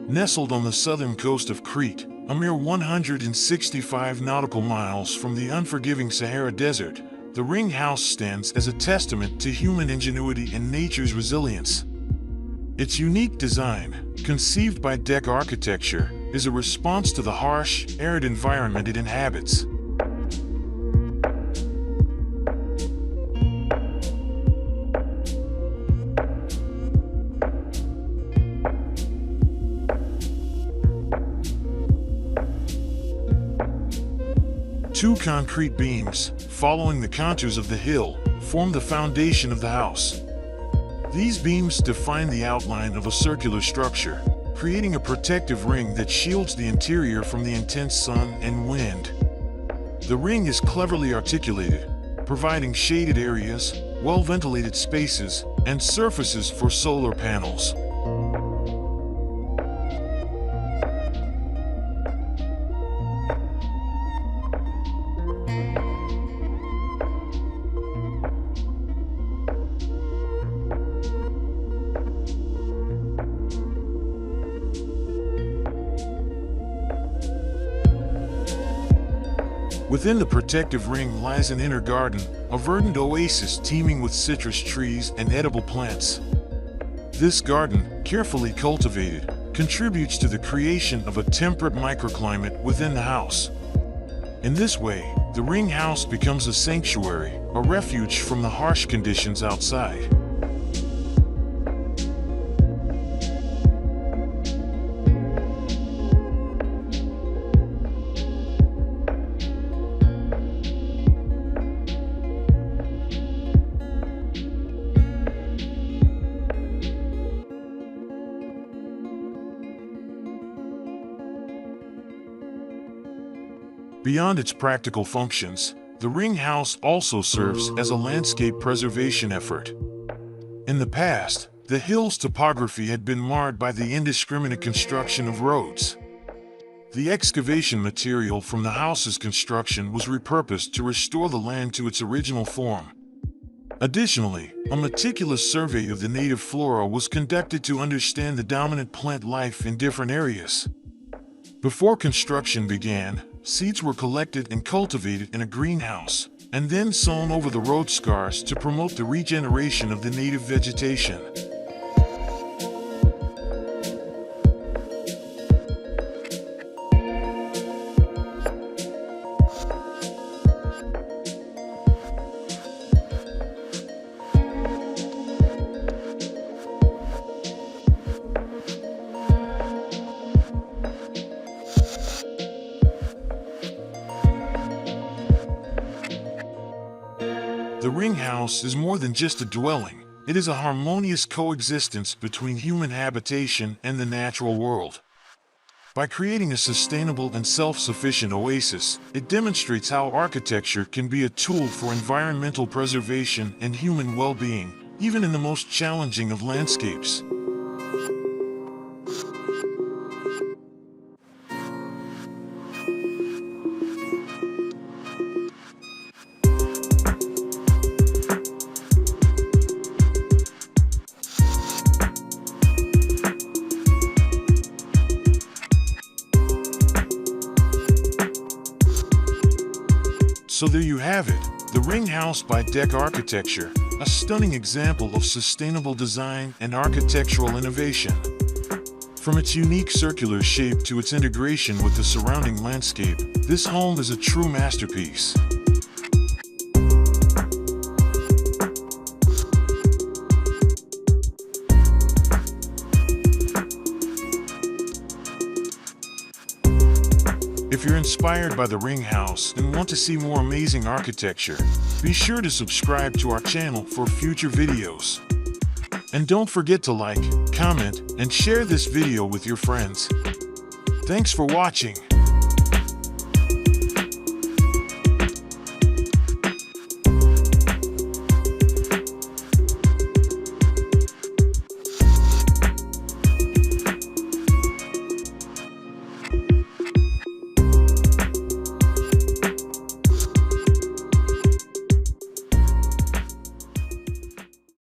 Nestled on the southern coast of Crete, a mere 165 nautical miles from the unforgiving Sahara Desert, the ring house stands as a testament to human ingenuity and nature's resilience. Its unique design, conceived by decaARCHITECTURE, is a response to the harsh, arid environment it inhabits. Two concrete beams, following the contours of the hill, form the foundation of the house. These beams define the outline of a circular structure, creating a protective ring that shields the interior from the intense sun and wind. The ring is cleverly articulated, providing shaded areas, well-ventilated spaces, and surfaces for solar panels. Within the protective ring lies an inner garden, a verdant oasis teeming with citrus trees and edible plants. This garden, carefully cultivated, contributes to the creation of a temperate microclimate within the house. In this way, the ring house becomes a sanctuary, a refuge from the harsh conditions outside. Beyond its practical functions, the ring house also serves as a landscape preservation effort. In the past, the hill's topography had been marred by the indiscriminate construction of roads. The excavation material from the house's construction was repurposed to restore the land to its original form. Additionally, a meticulous survey of the native flora was conducted to understand the dominant plant life in different areas. Before construction began, seeds were collected and cultivated in a greenhouse, and then sown over the road scars to promote the regeneration of the native vegetation. The ring house is more than just a dwelling. It is a harmonious coexistence between human habitation and the natural world. By creating a sustainable and self-sufficient oasis, it demonstrates how architecture can be a tool for environmental preservation and human well-being, even in the most challenging of landscapes. So there you have it, the ring house by decaARCHITECTURE, a stunning example of sustainable design and architectural innovation. From its unique circular shape to its integration with the surrounding landscape, this home is a true masterpiece. If you're inspired by the ring house and want to see more amazing architecture, be sure to subscribe to our channel for future videos. And don't forget to like, comment, and share this video with your friends. Thanks for watching.